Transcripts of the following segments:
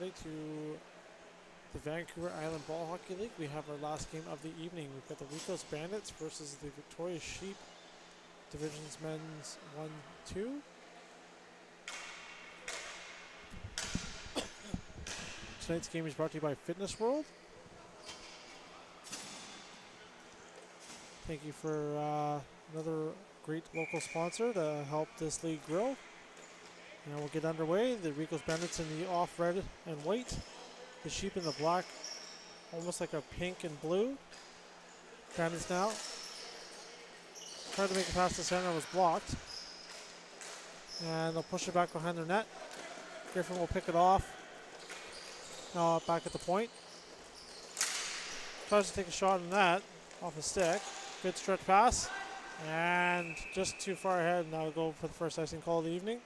finally to the Vancouver Island Ball Hockey League. We have our last game of the evening. We've got the Rico's Bandits versus the Victoria Sheep, Divisions Men's 1-2. Tonight's game is brought to you by Fitness World. Thank you for another great local sponsor to help this league grow. Now we'll get underway. The Rico's Bandits in the off red and white. The Sheep in the black, almost like a pink and blue. Bandits now. Tried to make it past the center, was blocked. And they'll push it back behind their net. Griffin will pick it off. Now back at the point. Tries to take a shot on that off his stick. Good stretch pass. And just too far ahead. Now we'll go for the first icing call of the evening.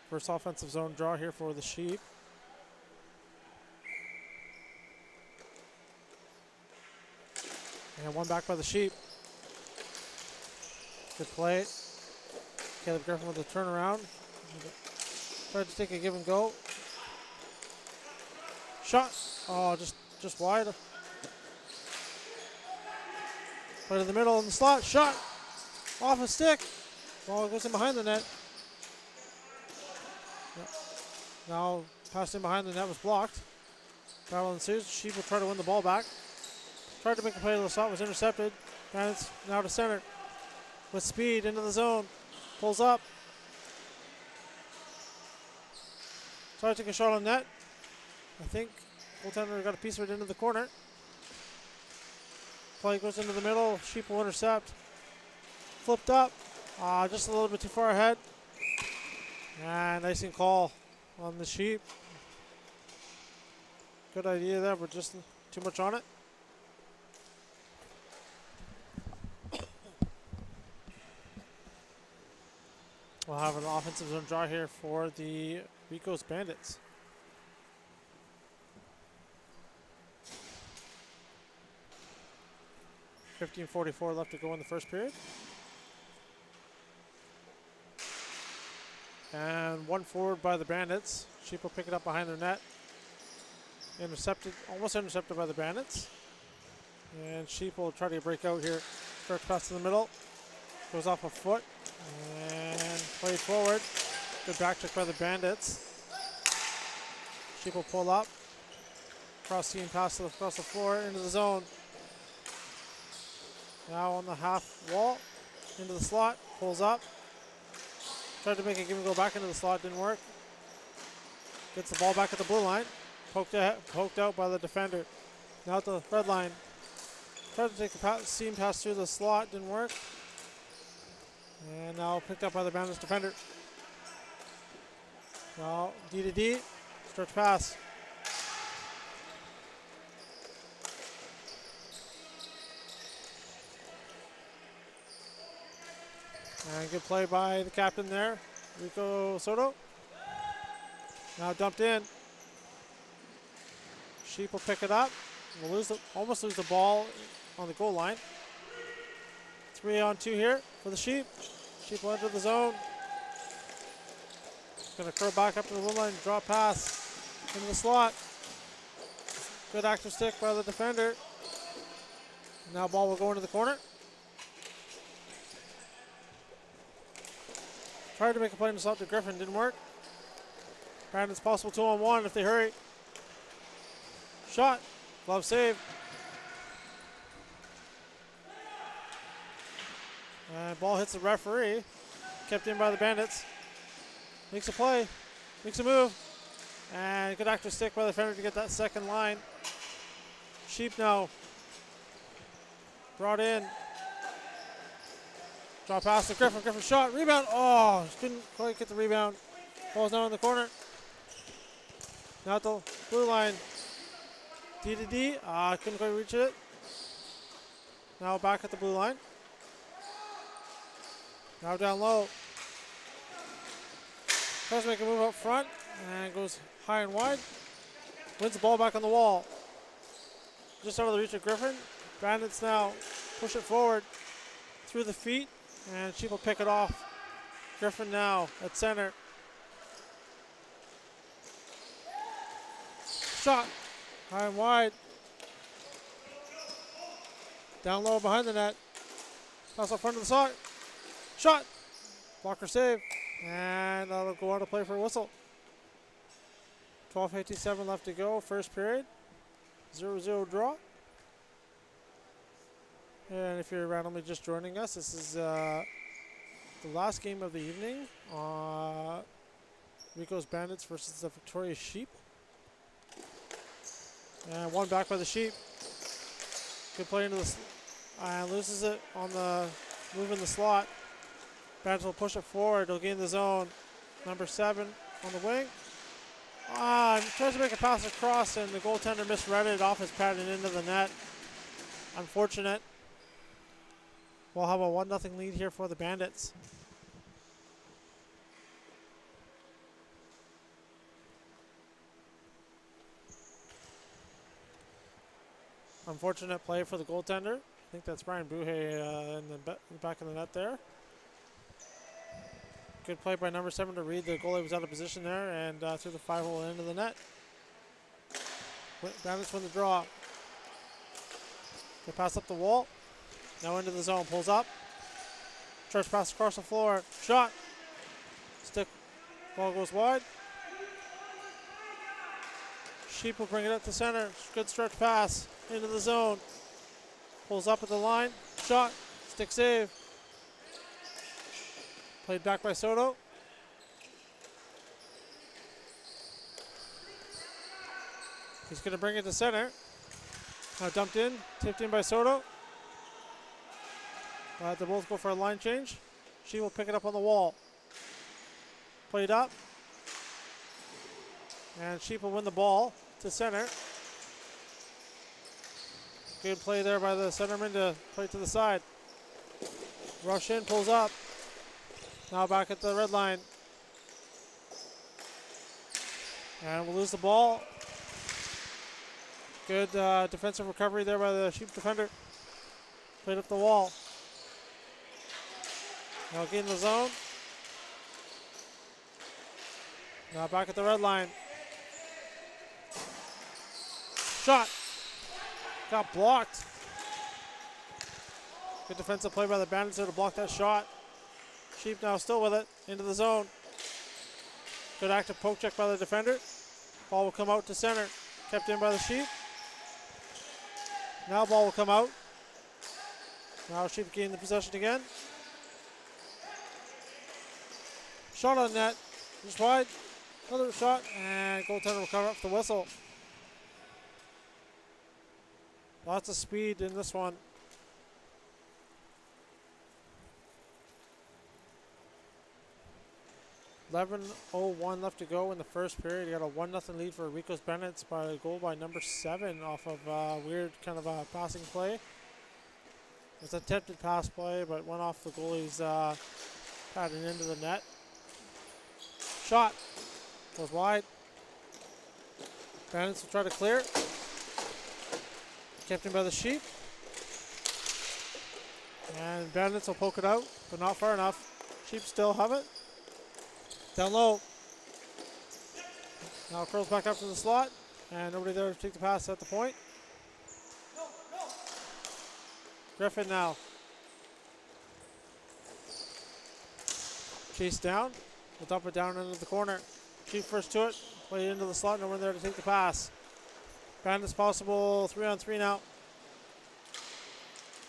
First offensive zone draw here for the Sheep. And one back by the Sheep. Good play. Caleb Griffin with the turnaround. Tried to take a give and go. Shot. Oh, just wide. Right in the middle in the slot. Shot. Off a stick. Ball goes in behind the net. Now passed in behind the net was blocked. Battle ensues. Sheep will try to win the ball back. Tried to make a play to the slot, was intercepted. Bandits now to center. With speed into the zone. Pulls up. Tried to take a shot on net. I think goaltender got a piece of it into the corner. Play goes into the middle. Sheep will intercept. Flipped up. Just a little bit too far ahead. And icing call on the Sheep. Good idea there, but just too much on it. We'll have an offensive zone draw here for the Rico's Bandits. .44 left to go in the first period. And one forward by the Bandits. Sheep will pick it up behind their net. Intercepted, almost intercepted by the Bandits. And Sheep will try to break out here. Stretch pass in the middle. Goes off a foot. And played forward. Good back check by the Bandits. Sheep will pull up. Cross seam pass across the floor into the zone. Now on the half wall. Into the slot. Pulls up. Tried to make a give and go back into the slot. Didn't work. Gets the ball back at the blue line. Poked out by the defender. Now at the red line. Tried to take a seam pass through the slot. Didn't work. And now picked up by the Bandits defender. Now D to D. Stretch pass. And good play by the captain there, Rico Soto. Now dumped in. Sheep will pick it up. We'll almost lose the ball on the goal line. 3-on-2 here for the Sheep. Sheep will enter the zone. Going to curl back up to the blue line, draw pass into the slot. Good active stick by the defender. Now ball will go into the corner. Tried to make a play in the slot to Griffin, didn't work. Bandits possible 2-on-1 if they hurry. Shot, glove save. And ball hits the referee. Kept in by the Bandits. Makes a play, makes a move. And good active stick by the defender to get that second line. Sheep now. Brought in. Draw pass to Griffin. Griffin shot. Rebound. Oh, couldn't quite get the rebound. Ball's now in the corner. Now at the blue line. D to D. Couldn't quite reach it. Now back at the blue line. Now down low. Tries to make a move up front. And goes high and wide. Wins the ball back on the wall. Just out of the reach of Griffin. Bandits now push it forward through the feet, and Sheep will pick it off. Griffin now at center. Shot. High and wide. Down low behind the net. Pass up front of the sock. Shot. Blocker save. And that'll go out of play for a whistle. 12:57 left to go. First period. 0-0 draw. And if you're randomly just joining us, this is the last game of the evening. Rico's Bandits versus the Victoria Sheep. And one back by the Sheep. Good play into the and loses it on the move in the slot. Bandits will push it forward. They'll gain the zone. Number 7 on the wing. Tries to make a pass across, and the goaltender misread it off his pad and into the net. Unfortunate. We'll have a 1-0 lead here for the Bandits. Unfortunate play for the goaltender. I think that's Brian Buhe in the back of the net there. Good play by number 7 to read. The goalie was out of position there and threw the 5-hole into the net. Bandits win the draw. Good pass up the wall. Now into the zone. Pulls up. Charge pass across the floor. Shot. Stick. Ball goes wide. Sheep will bring it up to center. Good stretch pass into the zone. Pulls up at the line. Shot. Stick save. Played back by Soto. He's going to bring it to center. Now dumped in. Tipped in by Soto. They both go for a line change. She will pick it up on the wall. Played up. And Sheep will win the ball to center. Good play there by the centerman to play to the side. Rush in, pulls up. Now back at the red line. And we'll lose the ball. Good defensive recovery there by the Sheep defender. Played up the wall. Now get in the zone. Now back at the red line. Shot. Got blocked. Good defensive play by the Bandits there to block that shot. Sheep now still with it. Into the zone. Good active poke check by the defender. Ball will come out to center. Kept in by the Sheep. Now ball will come out. Now Sheep gain the possession again. Shot on net. Just wide. Another shot. And goaltender will cover up the whistle. Lots of speed in this one. $11:01 left to go in the first period. You got a 1-0 lead for Rico's Bandits by a goal by number 7 off of a weird kind of a passing play. It's an attempted pass play, but went off the goalie's pad and into the net. Shot. Goes wide. Bandits will try to clear. Kept in by the Sheep. And Bandits will poke it out, but not far enough. Sheep still have it. Down low. Now curls back up to the slot. And nobody there to take the pass at the point. Griffin now. Chase down. We'll dump it down into the corner. Sheep first to it. Play it into the slot. No one there to take the pass. Bandits possible 3-on-3 now.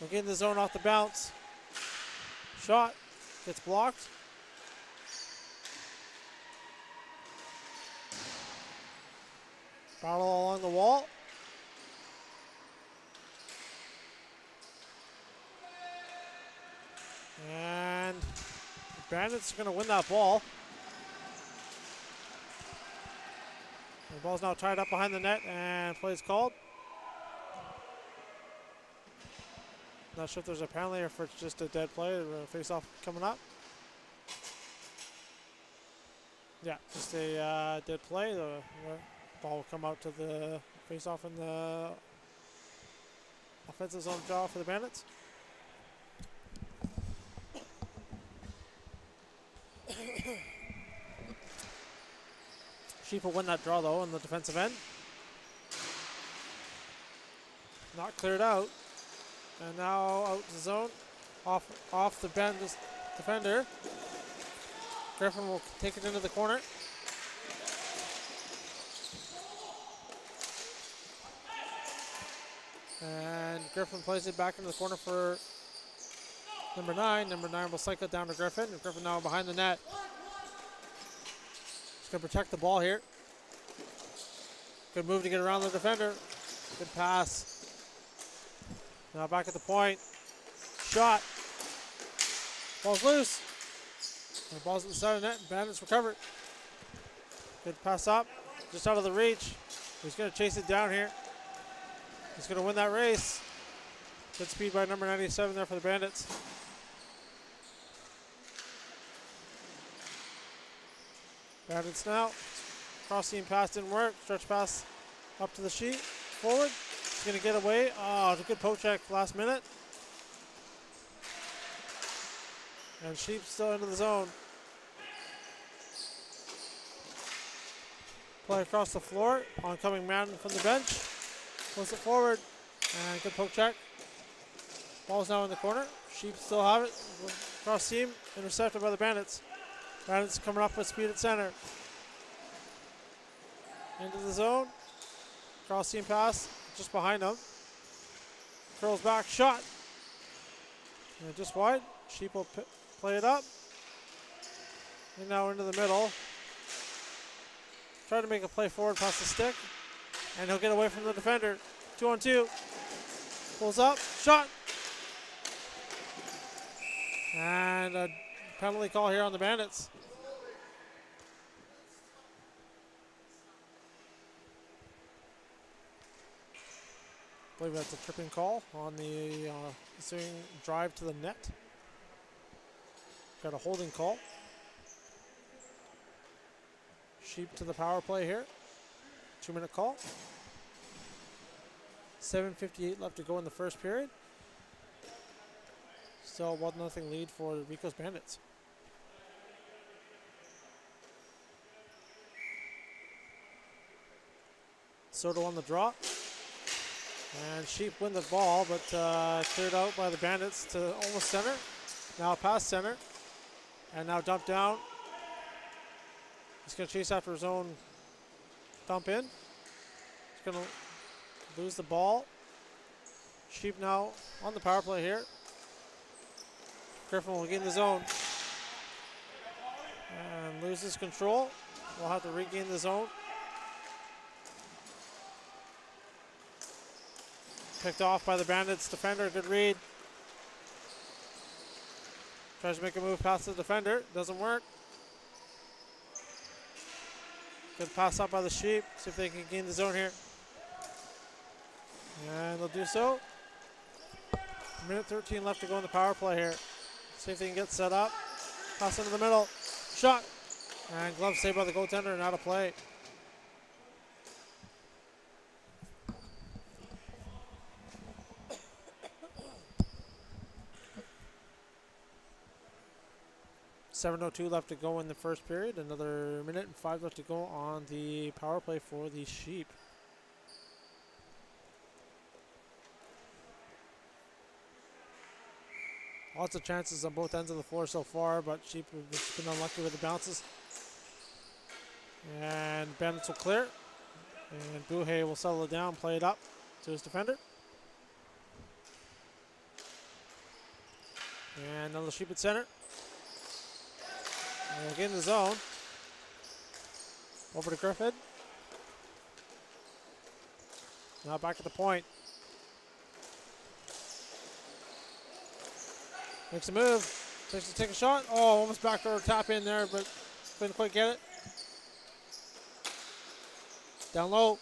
We're getting the zone off the bounce. Shot. Gets blocked. Battle along the wall. And the Bandits are going to win that ball. The ball's now tied up behind the net and plays called. Not sure if there's a penalty or if it's just a dead play or a face-off coming up. Yeah, just a dead play. The ball will come out to the face-off in the Offensive zone draw for the Bandits. Sheep will win that draw though on the defensive end. Not cleared out. And now out the zone. Off the Bandits defender. Griffin will take it into the corner. And Griffin plays it back into the corner for number 9. Number 9 will cycle it down to Griffin. And Griffin now behind the net. He's going to protect the ball here. Good move to get around the defender. Good pass. Now back at the point. Shot. Ball's loose. And the ball's at the side of the net. And Bandits recover. Good pass up. Just out of the reach. He's going to chase it down here. He's going to win that race. Good speed by number 97 there for the Bandits. Bandits now. Cross seam pass didn't work. Stretch pass up to the sheet. Forward. He's going to get away. Oh, it's a good poke check last minute. And Sheep still into the zone. Play across the floor. Oncoming man from the bench. Pulls it forward. And good poke check. Ball's now in the corner. Sheep still have it. Cross seam. Intercepted by the Bandits. Bandits coming up with speed at center. Into the zone. Cross seam pass. Just behind them. Curls back. Shot. And just wide. Sheep will play it up. And now into the middle. Try to make a play forward past the stick. And he'll get away from the defender. 2-on-2. Pulls up. Shot. And a penalty call here on the Bandits. I believe that's a tripping call on the ensuing drive to the net. Got a holding call. Sheep to the power play here. 2-minute call. 7:58 left to go in the first period. Still 1-0 lead for the Rico's Bandits. Soto on the draw. And Sheep win the ball, but cleared out by the Bandits to almost center. Now past center. And now dump down. He's going to chase after his own dump in. He's going to lose the ball. Sheep now on the power play here. Griffin will gain the zone. And loses control. We'll have to regain the zone. Picked off by the Bandits defender. Good read. Tries to make a move past the defender. Doesn't work. Good pass up by the Sheep. See if they can gain the zone here. And they'll do so. Minute 13 left to go in the power play here. See if they can get set up. Pass into the middle. Shot. And glove saved by the goaltender and out of play. .7:02 left to go in the first period. Another minute and 5 left to go on the power play for the Sheep. Lots of chances on both ends of the floor so far, but Sheep have just been unlucky with the bounces. And Bandits will clear. And Buhay will settle it down, play it up to his defender. And another Sheep at center. And we'll get in the zone. Over to Griffin. Now back at the point. Makes a move. Takes to take a shot. Oh, almost backdoor tap in there, but couldn't quite get it. Down low.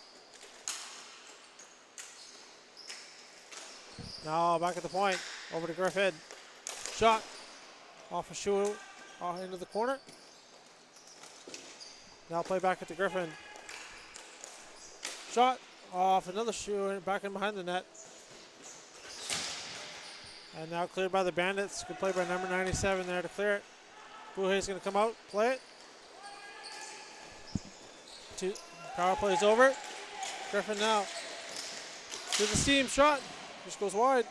Now back at the point. Over to Griffin. Shot. Off a shoe. Into the corner. Now play back at the Griffin. Shot. Off another shoe. Back in behind the net. And now cleared by the Bandits. Good play by number 97 there to clear it. Buhay's going to come out, play it. Power play's over. Griffin now. To the seam, shot. Just goes wide.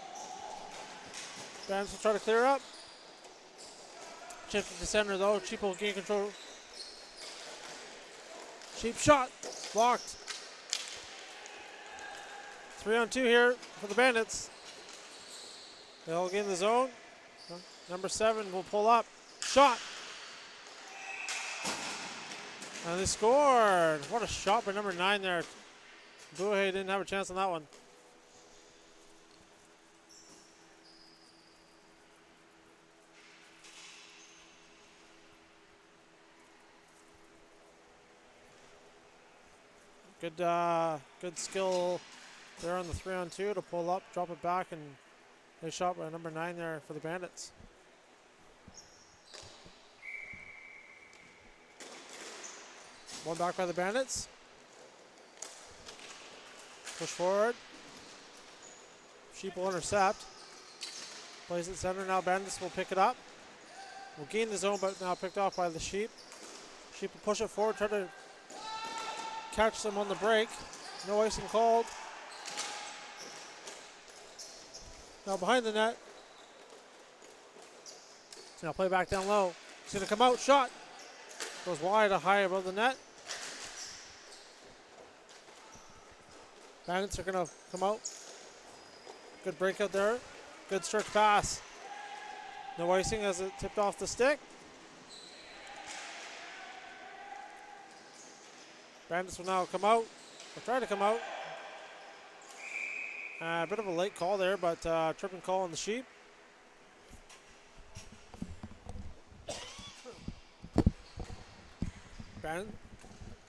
Bandits will try to clear up. Chipped to center though. Cheap will gain control. Cheap shot. Blocked. 3-on-2 here for the Bandits. They'll get in the zone. Number 7 will pull up. Shot. And they scored. What a shot by number 9 there. Buhay didn't have a chance on that one. Good skill there on the 3-on-2 to pull up, drop it back, and a shot by number 9 there for the Bandits. One back by the Bandits. Push forward. Sheep will intercept. Plays it center. Now Bandits will pick it up. Will gain the zone, but now picked off by the Sheep. Sheep will push it forward, try to catch them on the break. No icing called. Now behind the net. Now play back down low. He's going to come out. Shot. Goes wide, high above the net. Bandits are going to come out. Good breakout there. Good stretch pass. No icing as it tipped off the stick. Bandits will now come out. Or try to come out. A bit of a late call there, but tripping call on the Sheep.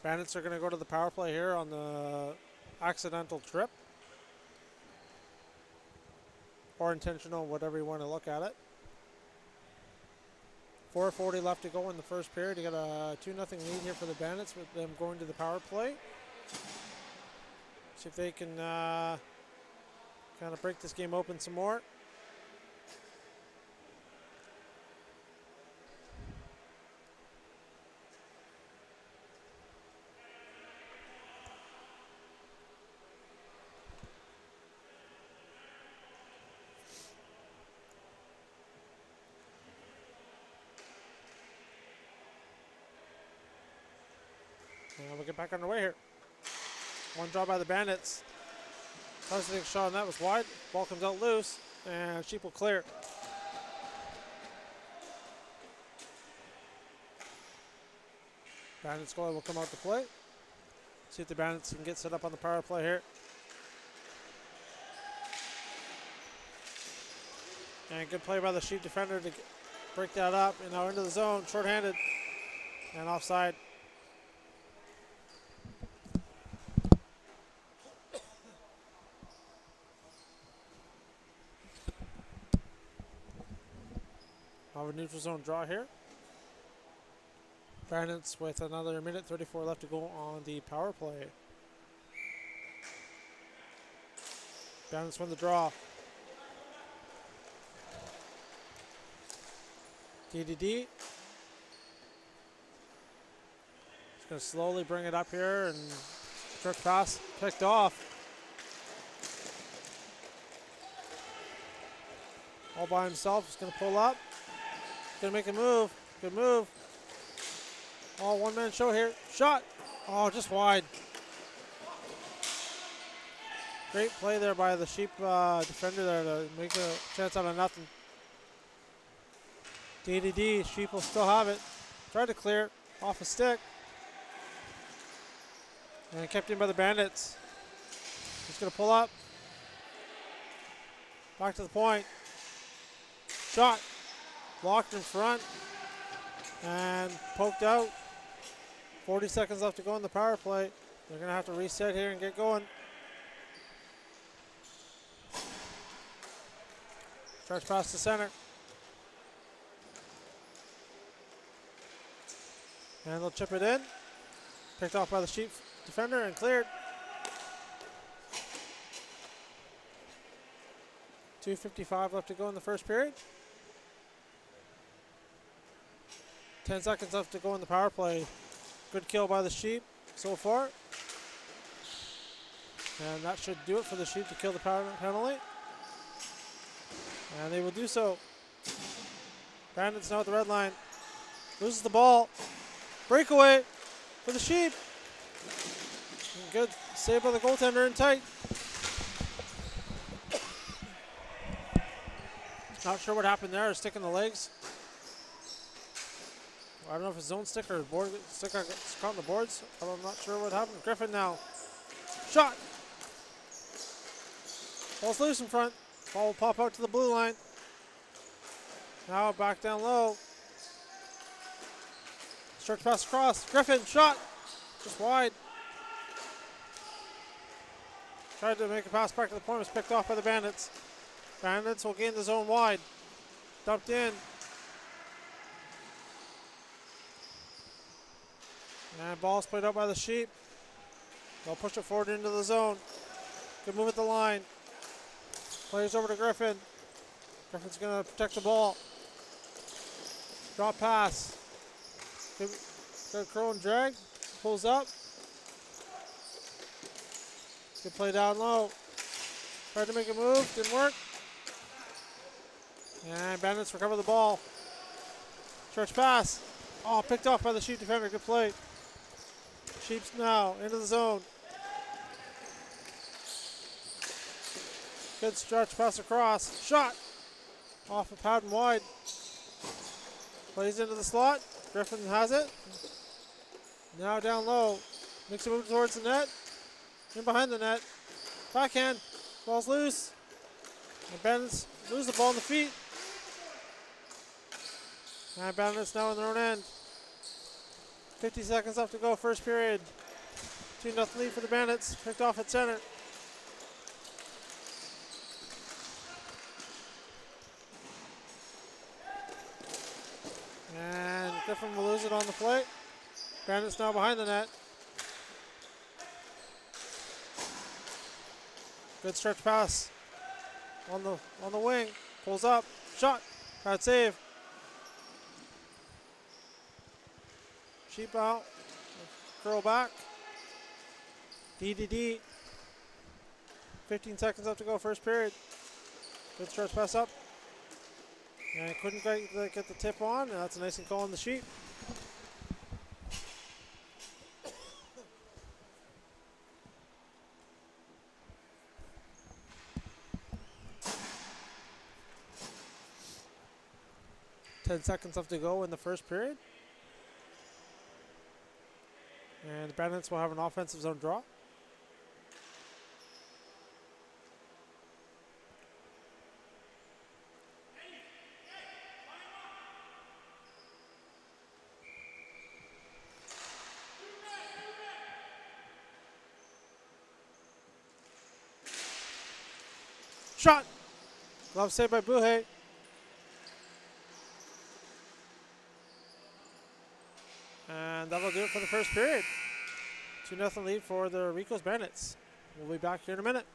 Bandits are going to go to the power play here on the accidental trip. Or intentional, whatever you want to look at it. 4:40 left to go in the first period. You got a 2-0 lead here for the Bandits with them going to the power play. See if they can kind of break this game open some more. And we'll get back underway here. One draw by the Bandits. Tries to take a shot, and that was wide. Ball comes out loose, and Sheep will clear. Bandits goalie will come out to play. See if the Bandits can get set up on the power play here. And good play by the Sheep defender to break that up. And now into the zone, shorthanded, and offside. A neutral zone draw here. Bandits with another minute 34 left to go on the power play. Bandits win the draw. DDD. Just going to slowly bring it up here and trick pass picked off. All by himself. He's going to pull up. Gonna make a move. Good move. All one-man show here. Shot. Oh, just wide. Great play there by the Sheep defender there to make a chance out of nothing. DDD. Sheep will still have it. Tried to clear off a stick. And kept in by the Bandits. He's gonna pull up. Back to the point. Shot. Blocked in front and poked out. 40 seconds left to go in the power play. They're going to have to reset here and get going. Stretch pass to center. And they'll chip it in. Picked off by the Sheep defender and cleared. 2:55 left to go in the first period. 10 seconds left to go in the power play. Good kill by the Sheep so far. And that should do it for the Sheep to kill the penalty. And they will do so. Bandits now at the red line. Loses the ball. Breakaway for the Sheep. And good save by the goaltender in tight. Not sure what happened there. A stick in the legs. I don't know if it's zone stick or board stick got caught on the boards. I'm not sure what happened. Griffin now. Shot. Ball's loose in front. Ball will pop out to the blue line. Now back down low. Stretch pass across. Griffin, shot. Just wide. Tried to make a pass back to the point. Was picked off by the Bandits. Bandits will gain the zone wide. Dumped in. And ball's played out by the Sheep. They'll push it forward into the zone. Good move at the line. Plays over to Griffin. Griffin's going to protect the ball. Drop pass. Good curl and drag. Pulls up. Good play down low. Tried to make a move. Didn't work. And Bandits recover the ball. Stretch pass. Oh, picked off by the Sheep defender. Good play. Sheep's now into the zone. Good stretch pass across. Shot. Off a pad and wide. Plays into the slot. Griffin has it. Now down low. Makes a move towards the net. In behind the net. Backhand. Ball's loose. And Bandits lose the ball in the feet. And Bandits now in their own end. 50 seconds left to go, first period. 2-0 lead for the Bandits. Picked off at center. And Griffin will lose it on the play. Bandits now behind the net. Good stretch pass on the wing. Pulls up. Shot. Bad save. Sheep out. Curl back. DDD. 15 seconds left to go, first period. Good stretch pass up. And couldn't get the tip on. That's a nice call on the Sheep. Ten seconds left to go in the first period. And the Bandits will have an offensive zone draw. Shot! Glove saved by Buhe. And that'll do it for the first period. 2-0 lead for the Rico's Bandits. We'll be back here in a minute.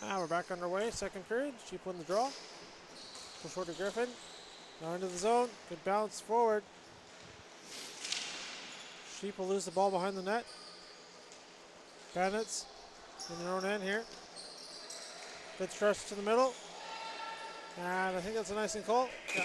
We're back underway. Second period. Sheep win the draw. Push forward to Griffin. Now into the zone. Good bounce forward. Sheep will lose the ball behind the net. Bandits in their own end here. Good stretch to the middle. And I think that's a nice and call. Yeah.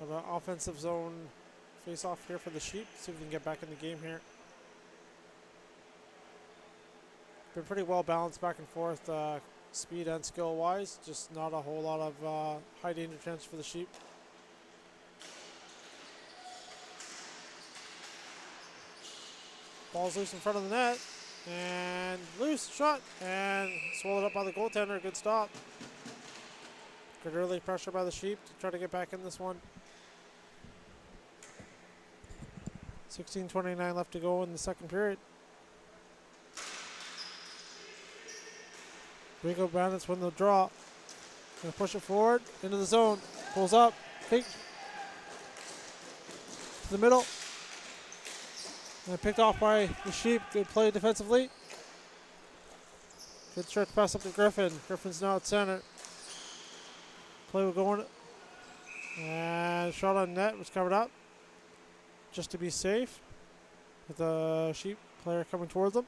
An offensive zone face off here for the Sheep. See if we can get back in the game here. Been pretty well balanced back and forth, speed and skill wise. Just not a whole lot of high danger chance for the Sheep. Ball's loose in front of the net. And loose, shot, and swallowed up by the goaltender. Good stop. Good early pressure by the Sheep to try to get back in this one. 16:29 left to go in the second period. Rico Bandits win the draw. Gonna push it forward into the zone. Pulls up. Fake. To the middle. And picked off by the Sheep. Good play defensively. Good stretch pass up to Griffin. Griffin's now at center. Play will go in. And shot on net was covered up. Just to be safe. With the Sheep player coming towards them.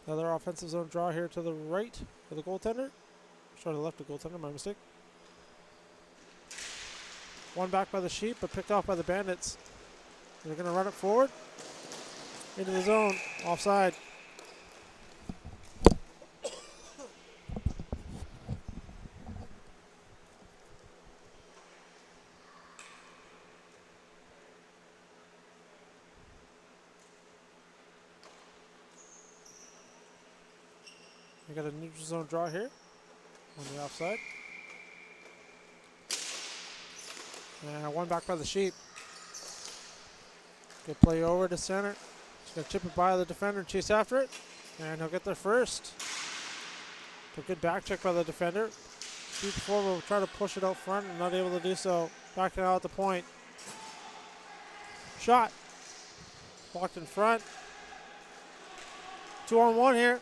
Another offensive zone draw here to the right of the goaltender. Sorry, to the left of the goaltender, my mistake. One back by the Sheep, but picked off by the Bandits. They're going to run it forward. Into the zone, offside. We got a neutral zone draw here on the offside. And one back by the Sheep. Good play over to center. Just gonna chip it by the defender and chase after it. And he'll get there first. But good back check by the defender. Sheep forward will try to push it out front and not able to do so. Backing out at the point. Shot. Blocked in front. 2-on-1 here.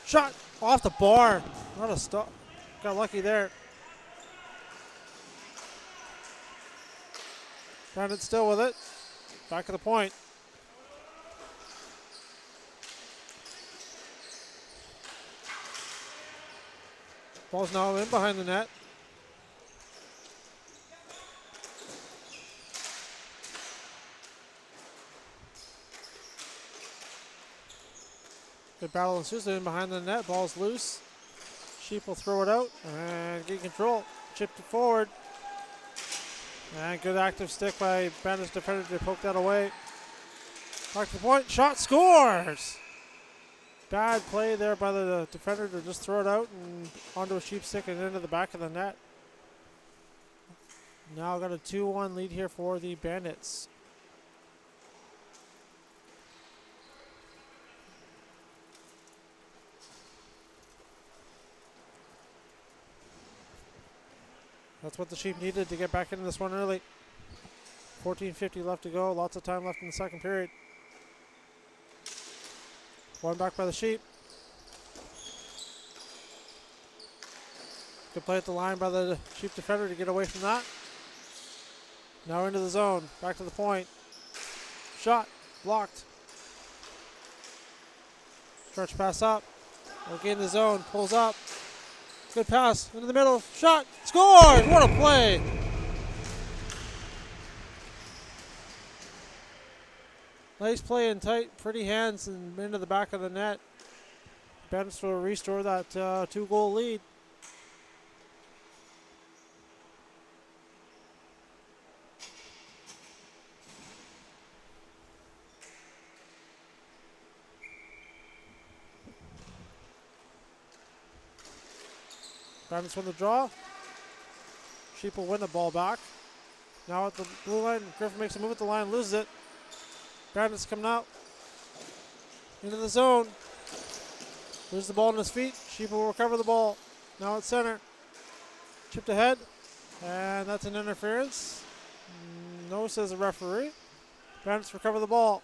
Shot off the bar. Not a stop. Got lucky there. Bandits still with it. Back of the point. Ball's now in behind the net. Good battle ensues in behind the net. Ball's loose. Sheep will throw it out and get control. Chipped it forward. And good active stick by Bandits defender to poke that away. Back to the point. Shot, scores! Bad play there by the defender to just throw it out and onto a Sheep stick and into the back of the net. Now got a 2-1 lead here for the Bandits. That's what the Sheep needed to get back into this one early. 14:50 left to go. Lots of time left in the second period. One back by the Sheep. Good play at the line by the Sheep defender to get away from that. Now into the zone. Back to the point. Shot. Blocked. Stretch pass up. Okay in the zone. Pulls up. Good pass into the middle. Shot. Scores! What a play! Nice play in tight, pretty hands and into the back of the net. Bandits will restore that 2-goal lead. Bandits win the draw. Sheep will win the ball back. Now at the blue line, Griffin makes a move at the line, loses it. Bandits coming out into the zone. Loses the ball on his feet. Sheep will recover the ball. Now at center. Chipped ahead. And that's an interference. No, says the referee. Bandits recover the ball.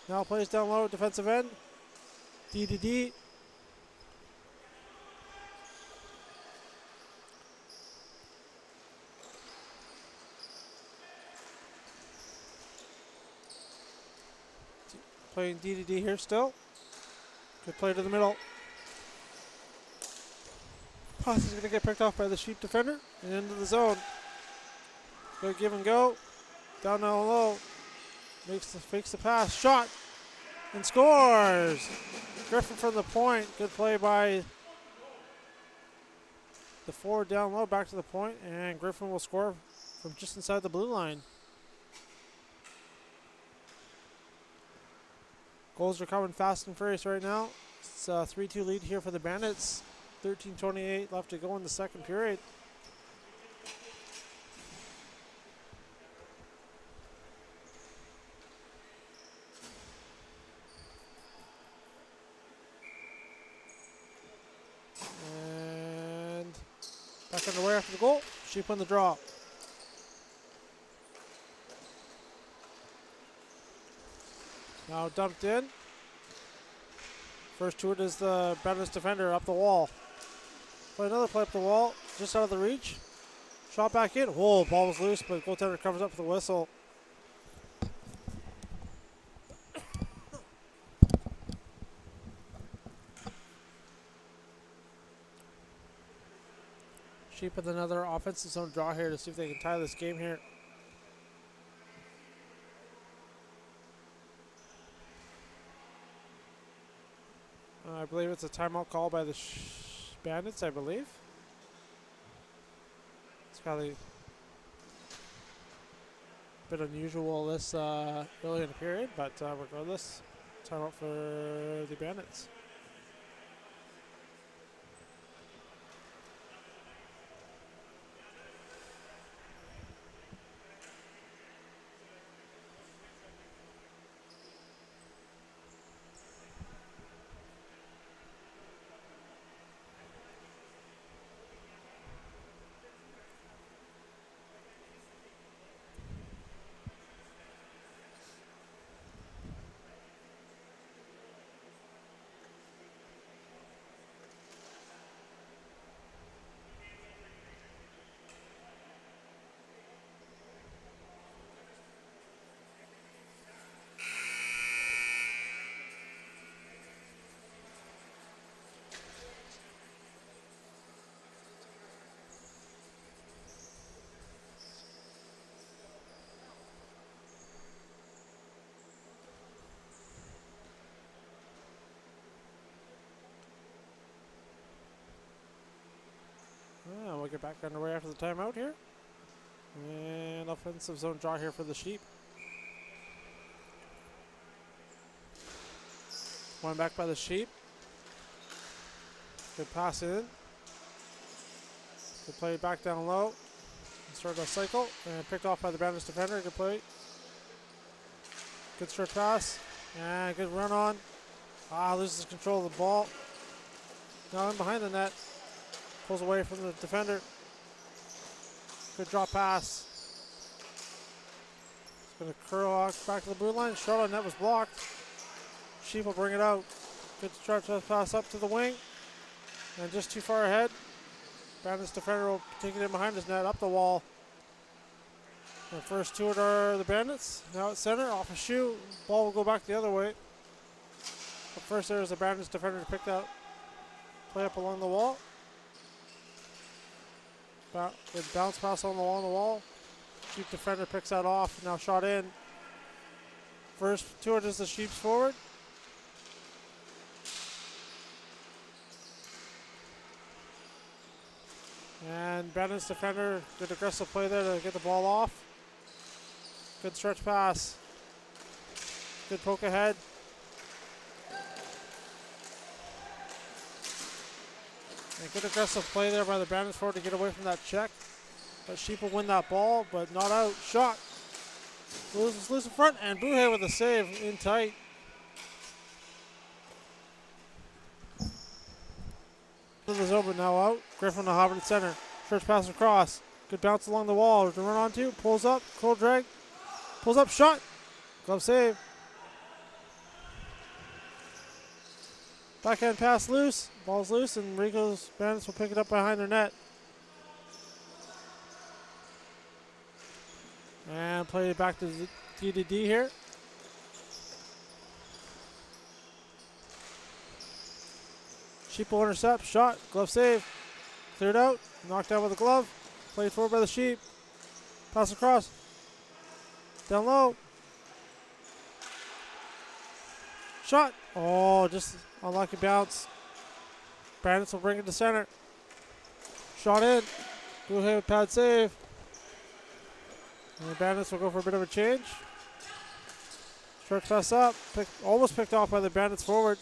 Now plays down low, defensive end. D to D. Playing D to D here still. Good play to the middle. Pass is going to get picked off by the Sheep defender and into the zone. Good give and go. Down low. Fakes the pass. Shot. And scores. Griffin from the point. Good play by the forward down low. Back to the point. And Griffin will score from just inside the blue line. Goals are coming fast and furious right now. It's a 3-2 lead here for the Bandits. 13:28 left to go in the second period. And back underway after the goal. Sheep win the draw. Now dumped in. First to it is the Bandits defender up the wall. Play another play up the wall, just out of the reach. Shot back in. Whoa, ball was loose, but goaltender covers up with the whistle. Sheep with another offensive zone draw here to see if they can tie this game here. I believe it's a timeout call by the Bandits, I believe. It's probably a bit unusual this early in the period, but regardless, timeout for the Bandits. We'll get back underway after the timeout here. And offensive zone draw here for the Sheep. One back by the Sheep. Good pass in. Good play back down low. Start a cycle. And picked off by the Bandits defender. Good play. Good stretch pass. And good run on. Loses control of the ball. Now in behind the net. Pulls away from the defender. Good drop pass. It's going to curl back to the blue line. Shot on net was blocked. Sheep will bring it out. Good stretch pass up to the wing. And just too far ahead. Bandits defender will take it in behind his net, up the wall. And first to it are the Bandits. Now at center, off a shoe. Ball will go back the other way. But first there is the Bandits defender to pick that play up along the wall. Good bounce pass along the wall. Sheep defender picks that off. Now shot in. First to it is the Sheep's forward. And Bandits defender, good aggressive play there to get the ball off. Good stretch pass. Good poke ahead. And good aggressive play there by the Bandits forward to get away from that check. But Sheep will win that ball, but not out. Shot. Loose in front, and Buhe with a save in tight. This is open now out. Griffin to Hubbard at center. Stretch pass across. Good bounce along the wall to run onto. Pulls up. Cold drag. Pulls up. Shot. Glove save. Backhand pass loose. Ball's loose, and Rico's Bandits will pick it up behind their net. And play it back to D here. Sheep will intercept. Shot. Glove save. Cleared out. Knocked out with a glove. Played forward by the Sheep. Pass across. Down low. Shot. Oh, just unlucky bounce. Bandits will bring it to center. Shot in. Blue hit with pad save. And the Bandits will go for a bit of a change. Short pass up. Almost picked off by the Bandits forward.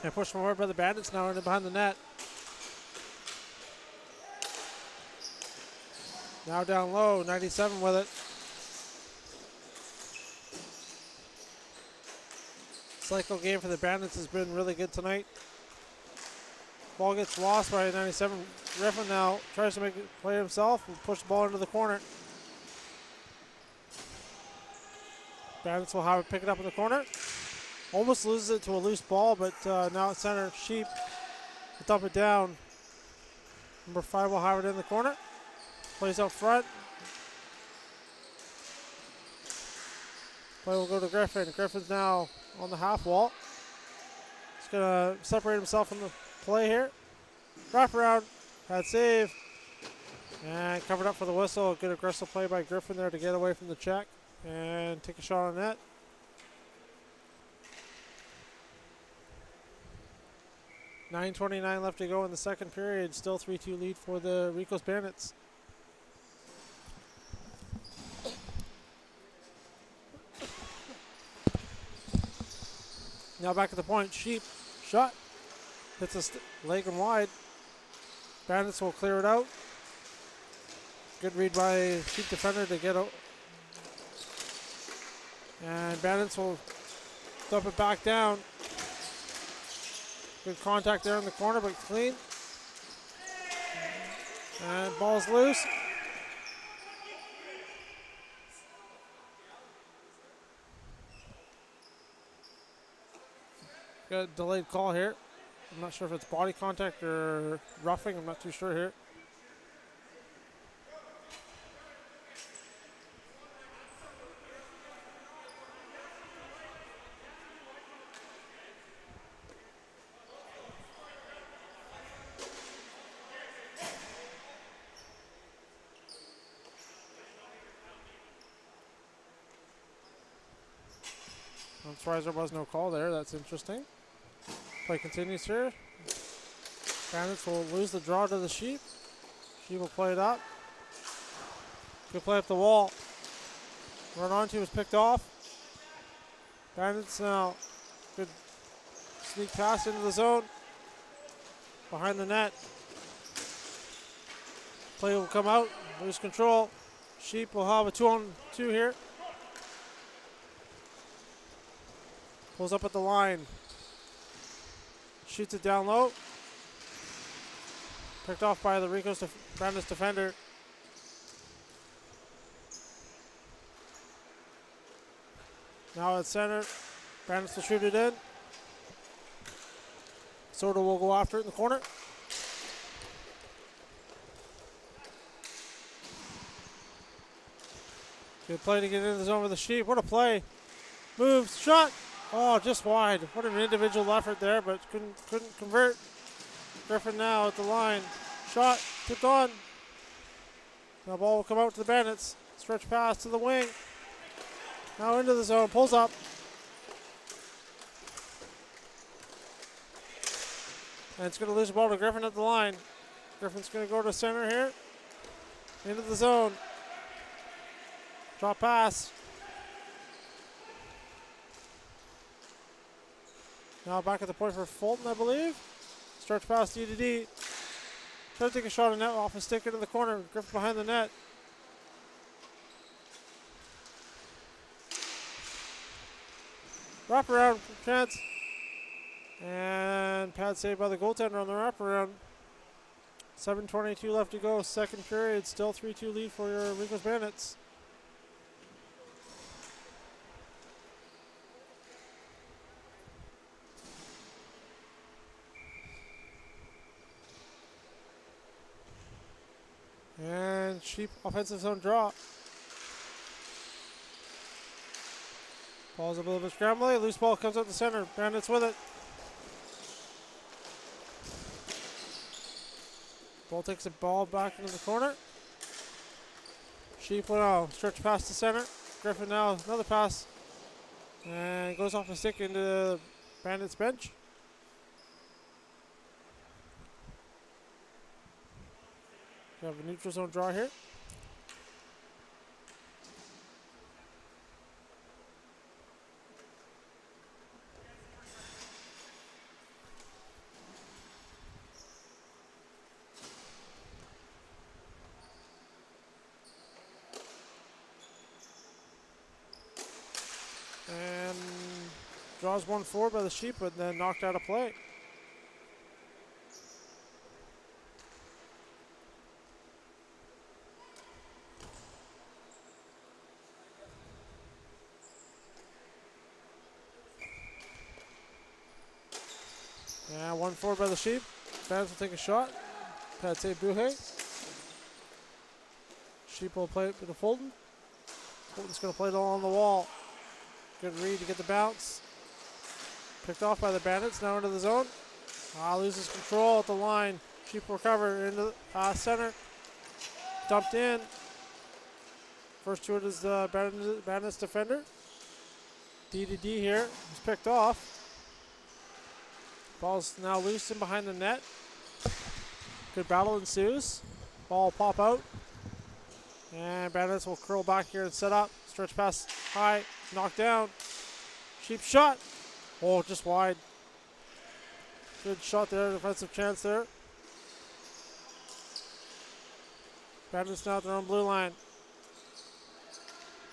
And pushed forward by the Bandits, now in behind the net. Now down low, 97 with it. Cycle game for the Bandits has been really good tonight. Ball gets lost by 97. Griffin now tries to make it play himself and push the ball into the corner. Bandits will have it pick it up in the corner. Almost loses it to a loose ball, but now at center, Sheep will dump it down. Number 5 will have it in the corner. Plays out front. Play will go to Griffin. Griffin's now on the half wall. He's going to separate himself from the play here. Wrap around. Pad save. And covered up for the whistle. Good aggressive play by Griffin there to get away from the check and take a shot on net. $9:29 left to go in the second period. Still 3-2 lead for the Rico's Bandits. Now back at the point. Sheep. Shot. Hits a leg and wide. Bandits will clear it out. Good read by Sheep defender to get out. And Bandits will dump it back down. Good contact there in the corner, but clean. And ball's loose. Got a delayed call here. I'm not sure if it's body contact or roughing. I'm not too sure here. I'm surprised there was no call there. That's interesting. Play continues here. Bandits will lose the draw to the Sheep. Sheep will play it up. Good play up the wall. Run onto is picked off. Bandits now. Good sneak pass into the zone. Behind the net. Play will come out. Lose control. Sheep will have a 2-on-2 here. Pulls up at the line. Shoots it down low. Picked off by the Rico's Bandits defender. Now at center. Bandits will shoot it in. Soda will go after it in the corner. Good play to get into the zone with the Sheep. What a play. Moves. Shot. Oh, just wide. What an individual effort there, but couldn't convert. Griffin now at the line. Shot. Tipped on. The ball will come out to the Bandits. Stretch pass to the wing. Now into the zone. Pulls up. And it's going to lose the ball to Griffin at the line. Griffin's going to go to center here. Into the zone. Drop pass. Now back at the point for Fulton, I believe. Stretch pass D to D. Try to take a shot on net off a stick into the corner. Griffin behind the net. Wraparound chance. And pad saved by the goaltender on the wraparound. 7:22 left to go. Second period. Still 3-2 lead for your Rico's Bandits. And cheap offensive zone draw. Ball's a little bit scrambly. Loose ball comes out the center. Bandits with it. Ball takes the ball back into the corner. Sheep now stretch pass to center. Griffin now another pass. And goes off a stick into the Bandits bench. We have a neutral zone draw here. And draws 1-4 by the Sheep, but then knocked out of play. And 1-4 by the Sheep. Bandits will take a shot. Pad save Buhe. Sheep will play it to Fulton. Fulton's going to play it along the wall. Good read to get the bounce. Picked off by the Bandits. Now into the zone. Loses control at the line. Sheep will recover into the center. Dumped in. First to it is the Bandits defender. D to D here. He's picked off. Ball's now loose in behind the net. Good battle ensues. Ball will pop out. And Bandits will curl back here and set up. Stretch pass high. Knocked down. Sheep shot. Oh, just wide. Good shot there. Defensive chance there. Bandits now at their own blue line.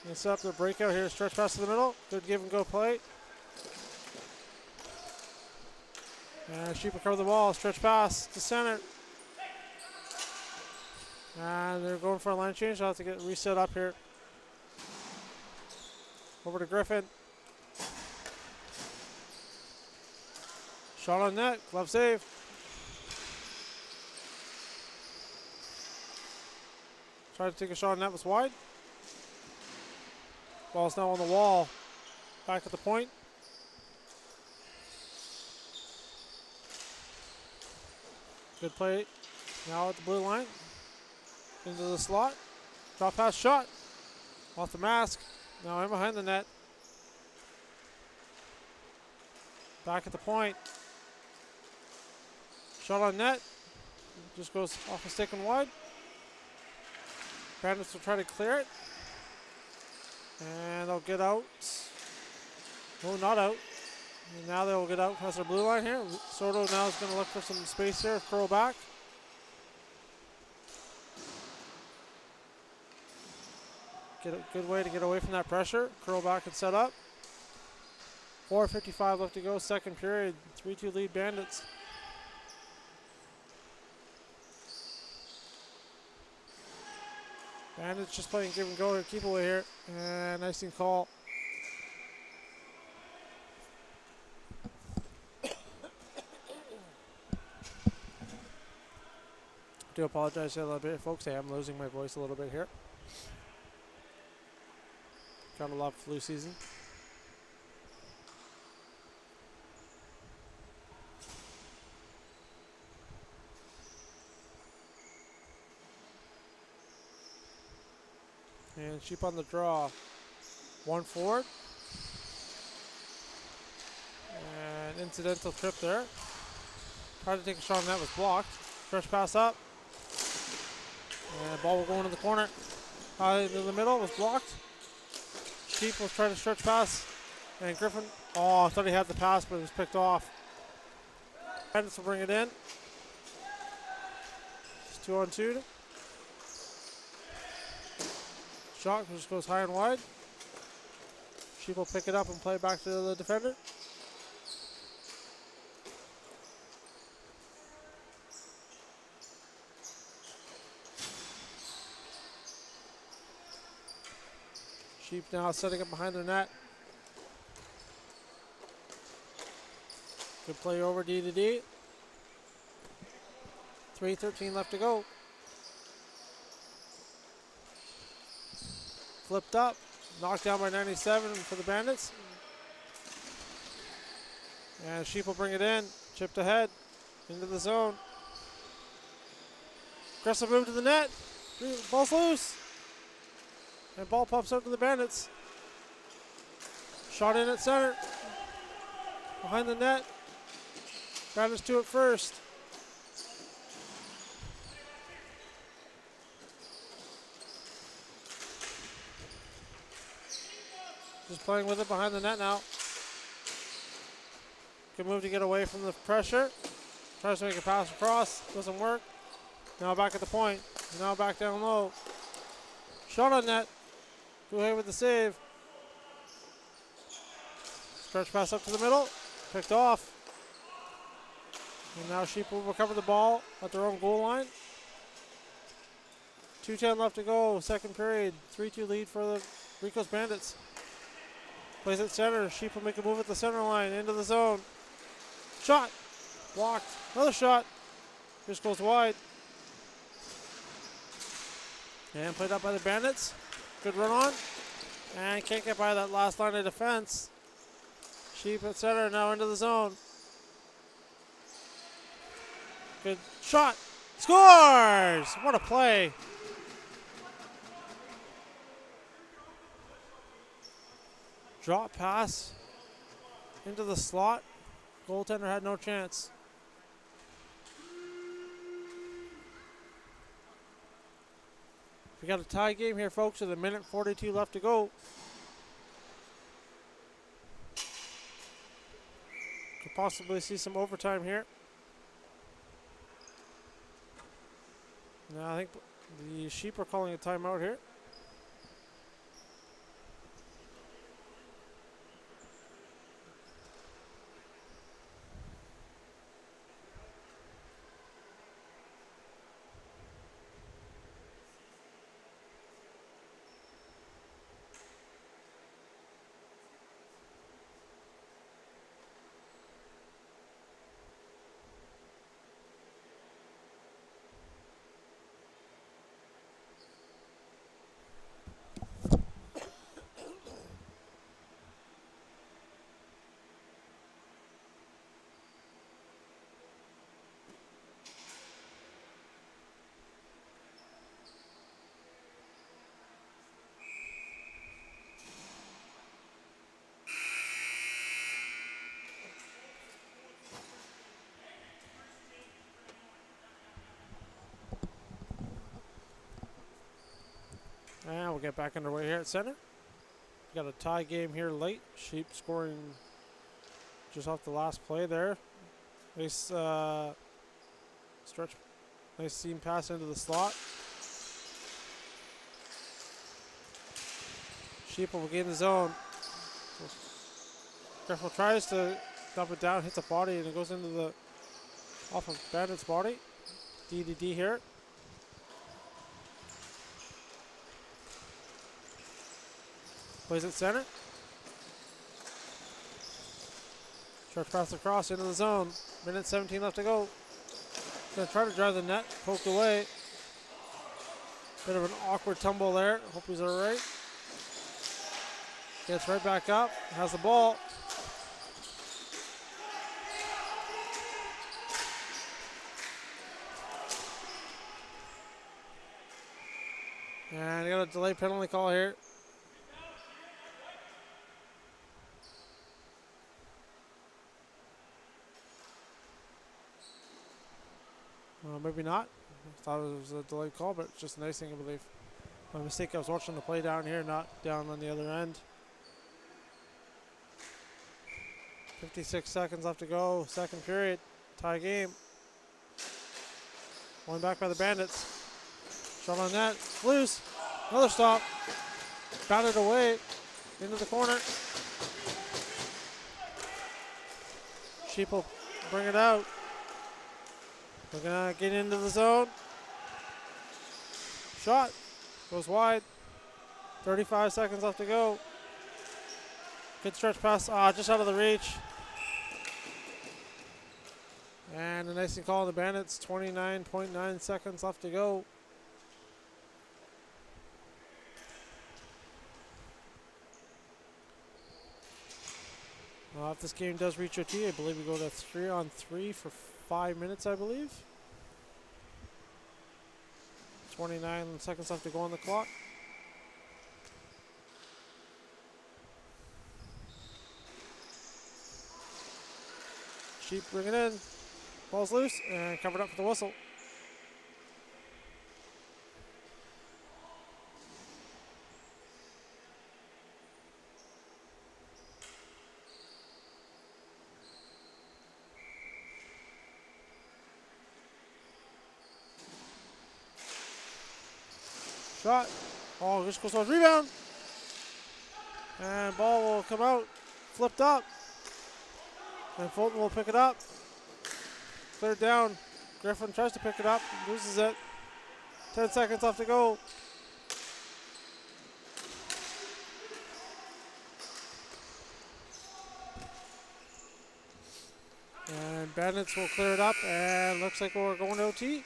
They set up the breakout here. Stretch pass to the middle. Good give and go play. And Sheep recover the ball. Stretch pass to center. And they're going for a line change. I'll have to get reset up here. Over to Griffin. Shot on net. Glove save. Tried to take a shot on net. Was wide. Ball's now on the wall. Back at the point. Good play. Now at the blue line. Into the slot. Drop pass shot. Off the mask. Now in behind the net. Back at the point. Shot on net. Just goes off a stick and wide. Bandits will try to clear it. And they'll get out. Oh, not out. And now they'll get out past their blue line here. Soto now is going to look for some space here. Curl back. Get a good way to get away from that pressure. Curl back and set up. 4:55 left to go. Second period. 3-2 lead Bandits. Bandits just playing give and go here. Keep away here. And nice and call. Do apologize a little bit, folks. I am losing my voice a little bit here. Got a lot of flu season. And Sheep on the draw. One forward. And incidental trip there. Tried to take a shot and that was blocked. Fresh pass up. And the ball will go into the corner. Into the middle, was blocked. Sheep will try to stretch pass. And Griffin Oh, I thought he had the pass, but it was picked off. Bandits will bring it in. It's 2-on-2. Shot just goes high and wide. Sheep will pick it up and play it back to the defender. Sheep now setting up behind the net. Good play over D to D. 3:13 left to go. Flipped up. Knocked down by 97 for the Bandits. And Sheep will bring it in. Chipped ahead. Into the zone. Aggressive move to the net. Ball's loose. And ball pops out to the Bandits. Shot in at center. Behind the net. Bandits to it first. Just playing with it behind the net now. Good move to get away from the pressure. Tries to make a pass across. Doesn't work. Now back at the point. Now back down low. Shot on net. Go ahead with the save. Stretch pass up to the middle. Picked off. And now Sheep will recover the ball at their own goal line. 2:10 left to go. Second period. 3-2 lead for the Rico's Bandits. Plays at center. Sheep will make a move at the center line. Into the zone. Shot. Blocked. Another shot. Just goes wide. And played up by the Bandits. Good run on. And can't get by that last line of defense. Sheep at center. Now into the zone. Good shot. Scores! What a play. Drop pass into the slot. Goaltender had no chance. We got a tie game here, folks, with 1:42 left to go. Could possibly see some overtime here. Now I think the Sheep are calling a timeout here. And we'll get back underway here at center. We got a tie game here late. Sheep scoring just off the last play there. Nice stretch. Nice seam pass into the slot. Sheep will gain the zone. Careful tries to dump it down, hits a body, and it goes into the off of Bandit's body. D to D here. Plays at center. Short pass across into the zone. 1:17 left to go. Gonna try to drive the net. Poked away. Bit of an awkward tumble there. Hope he's alright. Gets right back up. Has the ball. And you got a delay penalty call here. Maybe not. I thought it was a delayed call, but it's just an icing, I believe. My mistake, I was watching the play down here, not down on the other end. 56 seconds left to go. Second period. Tie game. One back by the Bandits. Shot on net. Loose. Another stop. Batted away. Into the corner. Sheep will bring it out. We're going to get into the zone. Shot. Goes wide. 35 seconds left to go. Good stretch pass. Just out of the reach. And an icing call on the Bandits. 29.9 seconds left to go. If this game does reach OT, I believe we go to 3-on-3 for 5 minutes, I believe. 29 seconds left to go on the clock. Sheep bring it in. Ball's loose and covered up for the whistle. Shot. Ball just goes on rebound. And ball will come out. Flipped up. And Fulton will pick it up. Cleared down. Griffin tries to pick it up. Loses it. 10 seconds left to go. And Bandits will clear it up. And looks like we're going to OT.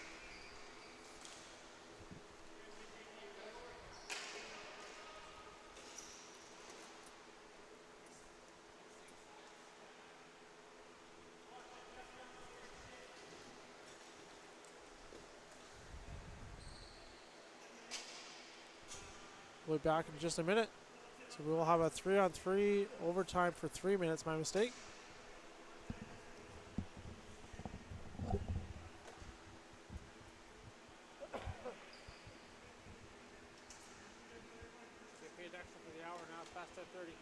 We'll be back in just a minute. So we will have a 3-on-3 overtime for 3 minutes. My mistake. Get paid extra for the hour now. It's past 10:30.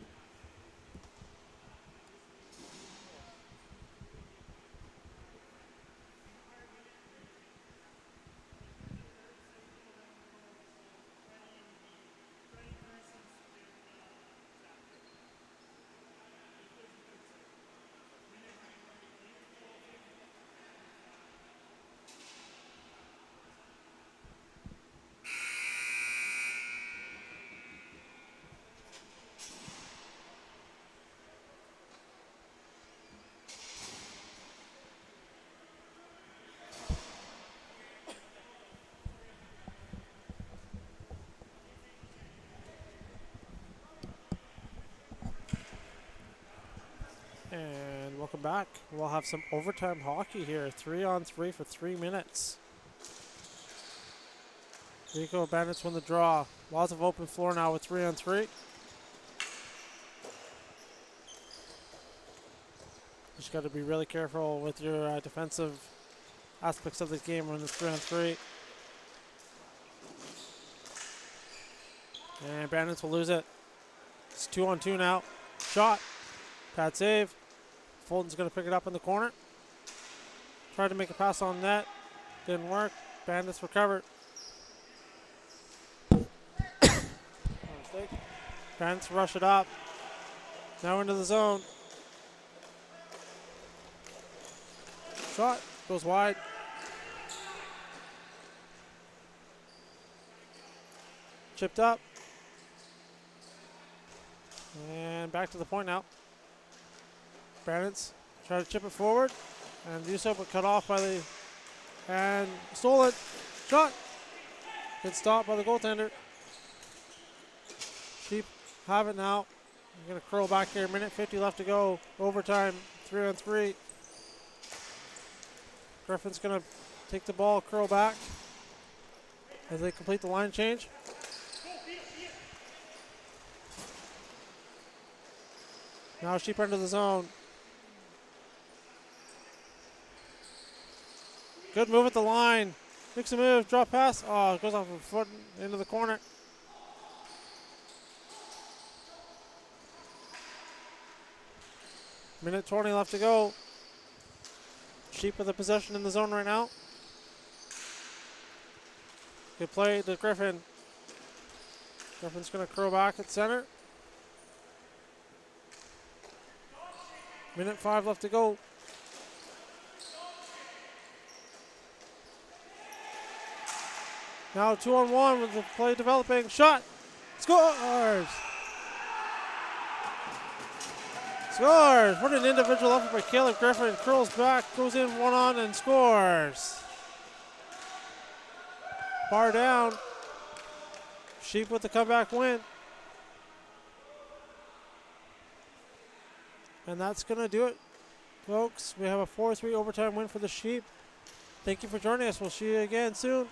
And welcome back. We'll have some overtime hockey here. 3-on-3 for 3 minutes. Rico Bandits win the draw. Lots of open floor now with 3-on-3. Just got to be really careful with your defensive aspects of this game when it's 3-on-3. And Bandits will lose it. It's 2-on-2 now. Shot. Pad save. Fulton's going to pick it up in the corner. Tried to make a pass on net. Didn't work. Bandits recovered. Mistake. Bandits rush it up. Now into the zone. Shot. Goes wide. Chipped up. And back to the point now. Bandits try to chip it forward and do so, but cut off by the and stole it. Shot. Good stop by the goaltender. Sheep have it now. I'm going to curl back here. Minute 50 left to go. Overtime. 3-on-3. Griffin's going to take the ball, curl back as they complete the line change. Now Sheep under the zone. Good move at the line. Makes a move, drop pass. Oh, it goes off a foot into the corner. Minute 20 left to go. Sheep with the possession in the zone right now. Good play to Griffin. Griffin's going to curl back at center. Minute 5 left to go. Now 2-on-1 with the play developing. Shot. Scores! Scores! What an individual effort by Caleb Griffin. Curls back, goes in one-on and scores. Bar down. Sheep with the comeback win. And that's going to do it, folks. We have a 4-3 overtime win for the Sheep. Thank you for joining us. We'll see you again soon.